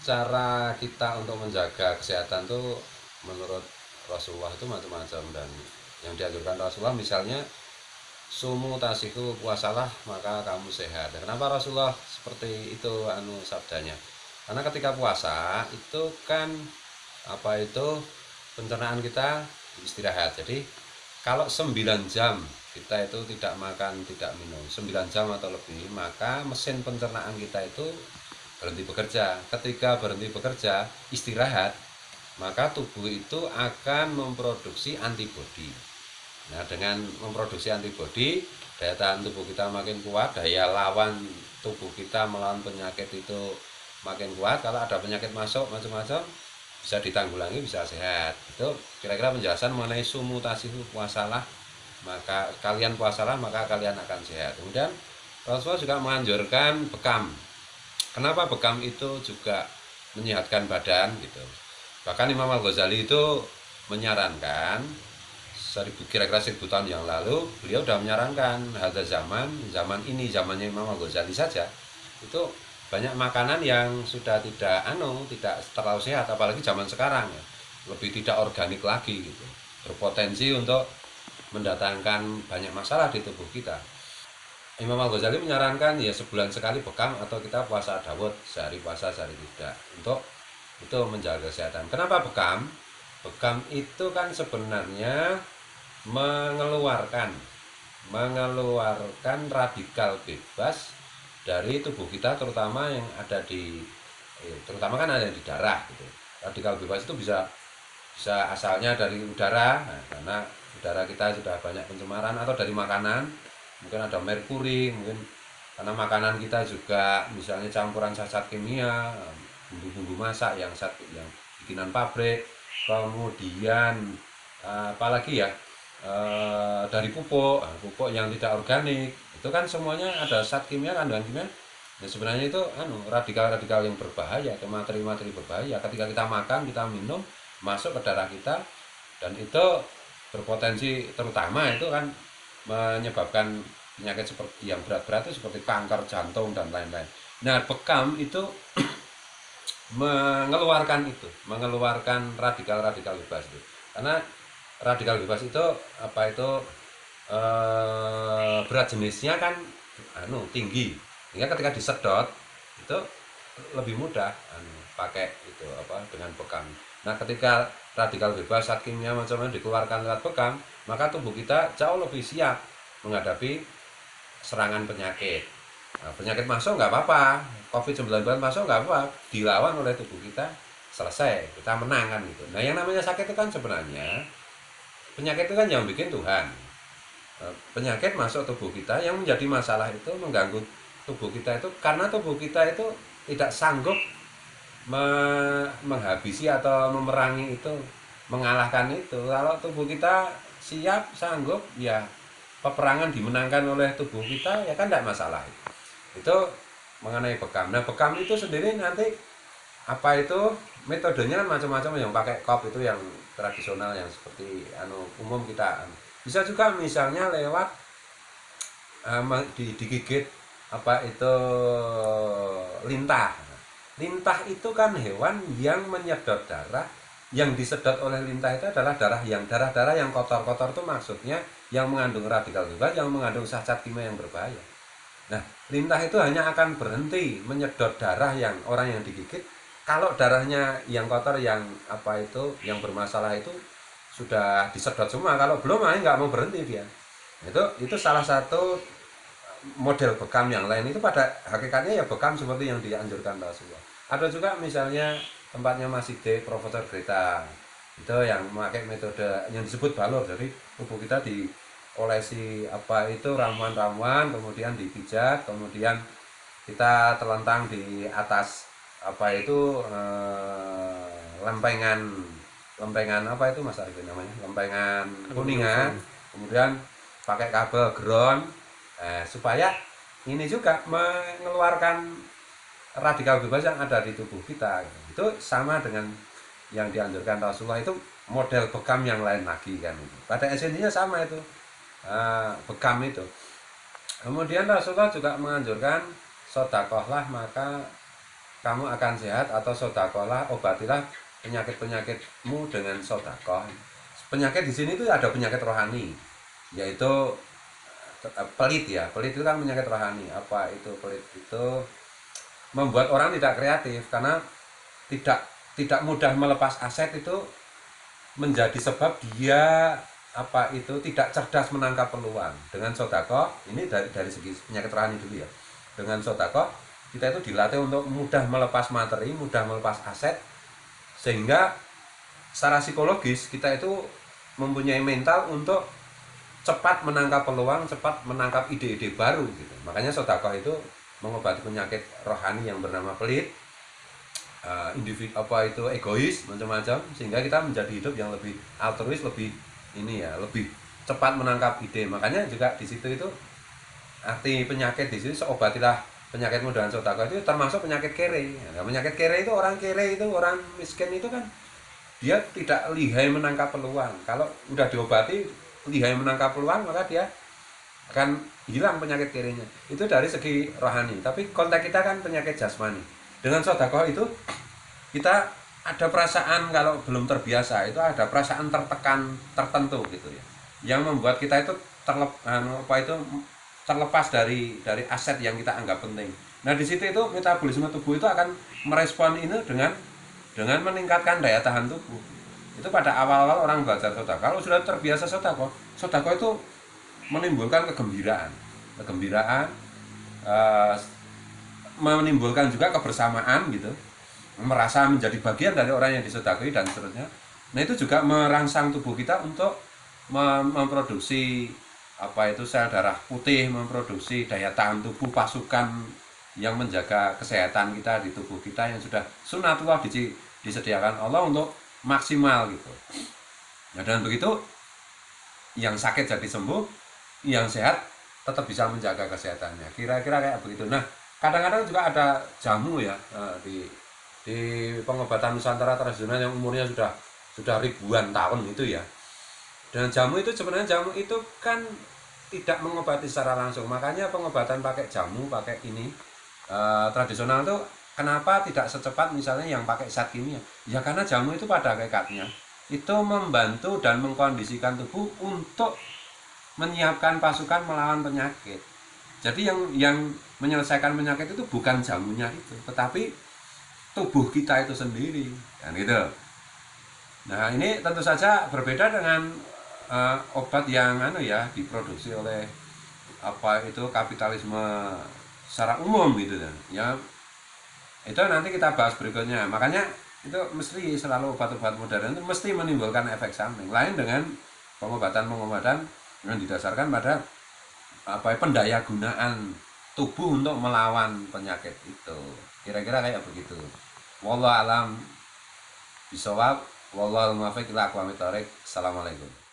cara kita untuk menjaga kesehatan tuh menurut Rasulullah itu macam-macam, dan yang dianjurkan Rasulullah misalnya sumu tasiku, puasalah maka kamu sehat. Kenapa Rasulullah seperti itu sabdanya? Karena ketika puasa itu kan apa itu pencernaan kita istirahat. Jadi kalau 9 jam kita itu tidak makan, tidak minum 9 jam atau lebih, maka mesin pencernaan kita itu berhenti bekerja. Ketika berhenti bekerja, istirahat, maka tubuh itu akan memproduksi antibodi. Nah, dengan memproduksi antibodi, daya tahan tubuh kita makin kuat, daya lawan tubuh kita melawan penyakit itu makin kuat. Kalau ada penyakit masuk macam-macam, bisa ditanggulangi, bisa sehat. Itu kira-kira penjelasan mengenai sumutasi puasalah, maka kalian puasalah maka kalian akan sehat. Kemudian Rasulullah juga menganjurkan bekam. Kenapa bekam itu juga menyehatkan badan gitu. Bahkan Imam Al-Ghazali itu menyarankan kira-kira 1000 tahun yang lalu, beliau sudah menyarankan ada zaman ini zamannya Imam Al-Ghazali saja itu banyak makanan yang sudah tidak terlalu sehat, apalagi zaman sekarang ya, lebih tidak organik lagi gitu, berpotensi untuk mendatangkan banyak masalah di tubuh kita. Imam Al-Ghazali menyarankan ya sebulan sekali bekam, atau kita puasa Dawud, sehari puasa sehari tidak, untuk itu menjaga kesehatan. Kenapa bekam? Bekam itu kan sebenarnya mengeluarkan radikal bebas dari tubuh kita, terutama yang ada di terutama kan ada di darah gitu. Radikal bebas itu bisa bisa asalnya dari udara, nah, karena udara kita sudah banyak pencemaran, atau dari makanan, mungkin ada merkuri, mungkin karena makanan kita juga misalnya campuran zat kimia, bumbu-bumbu masak yang bikinan pabrik, kemudian apalagi ya, dari pupuk yang tidak organik, itu kan semuanya ada zat kimia, kandungan kimia. Nah, sebenarnya itu radikal-radikal yang berbahaya atau materi-materi berbahaya ketika kita makan, kita minum, masuk ke darah kita, dan itu berpotensi terutama itu kan menyebabkan penyakit seperti yang berat-berat itu seperti kanker jantung dan lain-lain. Nah, bekam itu mengeluarkan radikal-radikal bebas itu. Karena radikal bebas itu berat jenisnya kan tinggi, sehingga ketika disedot itu lebih mudah pakai itu dengan bekam. Nah, ketika radikal bebas zat kimia macam-macam dikeluarkan lewat bekam, maka tubuh kita jauh lebih siap menghadapi serangan penyakit. Nah, penyakit masuk nggak apa-apa, COVID-19 masuk nggak apa-apa, dilawan oleh tubuh kita, selesai, kita menang kan gitu. Nah, yang namanya sakit itu kan sebenarnya, penyakit itu kan yang bikin Tuhan. Penyakit masuk tubuh kita, yang menjadi masalah itu mengganggu tubuh kita itu karena tubuh kita itu tidak sanggup menghabisi atau memerangi itu, mengalahkan itu. Kalau tubuh kita siap, sanggup, ya peperangan dimenangkan oleh tubuh kita, ya kan tidak masalah. Itu mengenai bekam. Nah, bekam itu sendiri nanti metodenya kan macam-macam, yang pakai kop itu yang tradisional, yang seperti umum kita. Bisa juga misalnya lewat digigit lintah. Lintah itu kan hewan yang menyedot darah. Yang disedot oleh lintah itu adalah darah-darah yang kotor-kotor, itu maksudnya yang mengandung radikal bebas, yang mengandung zat kimia yang berbahaya. Nah, lintah itu hanya akan berhenti menyedot darah yang orang yang digigit kalau darahnya yang kotor, yang yang bermasalah itu sudah disedot semua. Kalau belum, nggak mau berhenti dia. Itu salah satu model bekam. Yang lain itu pada hakikatnya ya bekam seperti yang dianjurkan Rasulullah. Ada juga misalnya tempatnya Masjid Profesor Greta, itu yang memakai metode yang disebut balur. Jadi tubuh kita diolesi ramuan-ramuan, kemudian dipijat, kemudian kita telentang di atas lempengan Mas Arifin namanya, lempengan kuningan, kemudian pakai kabel ground, supaya ini juga mengeluarkan radikal bebas yang ada di tubuh kita. Itu sama dengan yang dianjurkan Rasulullah, itu model bekam yang lain lagi kan. Pada esensinya sama itu, bekam itu. Kemudian Rasulullah juga menganjurkan sodakohlah maka kamu akan sehat, atau sodakolah, obatilah penyakit-penyakitmu dengan sodakoh. Penyakit di sini tuh ada penyakit rohani, yaitu pelit ya. Pelit itu kan penyakit rohani. Apa itu pelit? Itu membuat orang tidak kreatif, karena tidak tidak mudah melepas aset, itu menjadi sebab dia tidak cerdas menangkap peluang. Dengan sodako ini dari segi penyakit rohani dulu ya. Dengan sodako kita itu dilatih untuk mudah melepas materi, mudah melepas aset, sehingga secara psikologis kita itu mempunyai mental untuk cepat menangkap peluang, cepat menangkap ide-ide baru gitu. Makanya sodako itu mengobati penyakit rohani yang bernama pelit, individu egois macam-macam, sehingga kita menjadi hidup yang lebih altruis, lebih lebih cepat menangkap ide. Makanya juga di situ itu arti penyakit di situ, seobatilah penyakitmu dengan sodako, itu termasuk penyakit kere. Nah, penyakit kere itu, orang kere itu, orang miskin itu kan dia tidak lihai menangkap peluang. Kalau udah diobati lihai menangkap peluang, maka dia akan hilang penyakit kerenya. Itu dari segi rohani. Tapi konteks kita kan penyakit jasmani. Dengan sodako itu kita ada perasaan, kalau belum terbiasa itu ada perasaan tertekan tertentu gitu ya, yang membuat kita itu terlepas dari aset yang kita anggap penting. Nah di situ itu metabolisme tubuh itu akan merespon ini dengan meningkatkan daya tahan tubuh. Itu pada awal-awal orang belajar sodako. Kalau sudah terbiasa sodako itu menimbulkan kegembiraan, menimbulkan juga kebersamaan gitu, merasa menjadi bagian dari orang yang disodakoi dan seterusnya. Nah itu juga merangsang tubuh kita untuk memproduksi sel darah putih, memproduksi daya tahan tubuh, pasukan yang menjaga kesehatan kita di tubuh kita yang sudah sunatullah disediakan Allah untuk maksimal gitu. Nah dengan begitu yang sakit jadi sembuh, yang sehat tetap bisa menjaga kesehatannya. Kira-kira kayak begitu. Nah kadang-kadang juga ada jamu ya di pengobatan Nusantara tradisional yang umurnya sudah ribuan tahun itu ya. Dan jamu itu sebenarnya kan tidak mengobati secara langsung. Makanya pengobatan pakai jamu, pakai ini tradisional itu kenapa tidak secepat misalnya yang pakai zat kimia? Ya karena jamu itu pada hakikatnya itu membantu dan mengkondisikan tubuh untuk menyiapkan pasukan melawan penyakit. Jadi yang menyelesaikan penyakit itu bukan jamunya itu, tetapi tubuh kita itu sendiri, kan gitu. Nah ini tentu saja berbeda dengan obat yang diproduksi oleh kapitalisme secara umum gitu kan. Ya itu nanti kita bahas berikutnya. Makanya itu mesti selalu obat-obat modern itu mesti menimbulkan efek samping. Lain dengan pengobatan yang didasarkan pada pendaya gunaan tubuh untuk melawan penyakit itu. Kira-kira kayak begitu. Wallahu alam bisawab, wallahu muwaffiq ila aqwamit thoriq. Assalamualaikum.